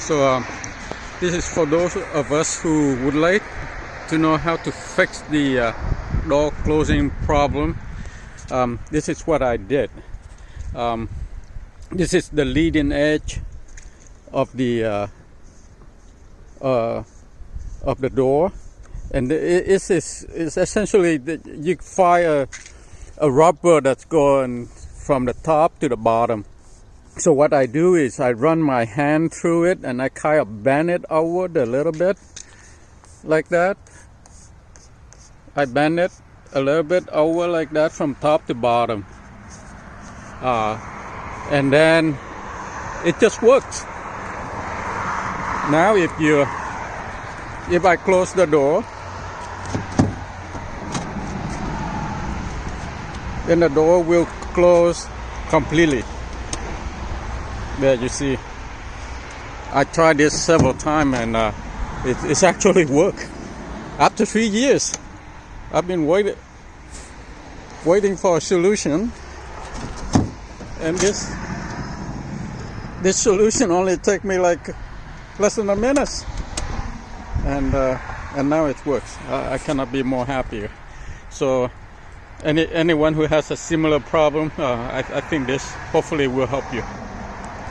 So this is for those of us who would like to know how to fix the door closing problem. This is what I did. This is the leading edge of the door, and it's essentially you fire a rubber that's going from the top to the bottom. So what I do is I run my hand through it and I kind of bend it outward a little bit like that. I bend it a little bit over like that from top to bottom, and then it just works. Now if I close the door, then the door will close completely. There, you see, I tried this several times and it's actually worked. After 3 years, I've been waiting for a solution, and this solution only took me like less than a minute, and now it works. I cannot be more happier. So anyone who has a similar problem, I think this hopefully will help you.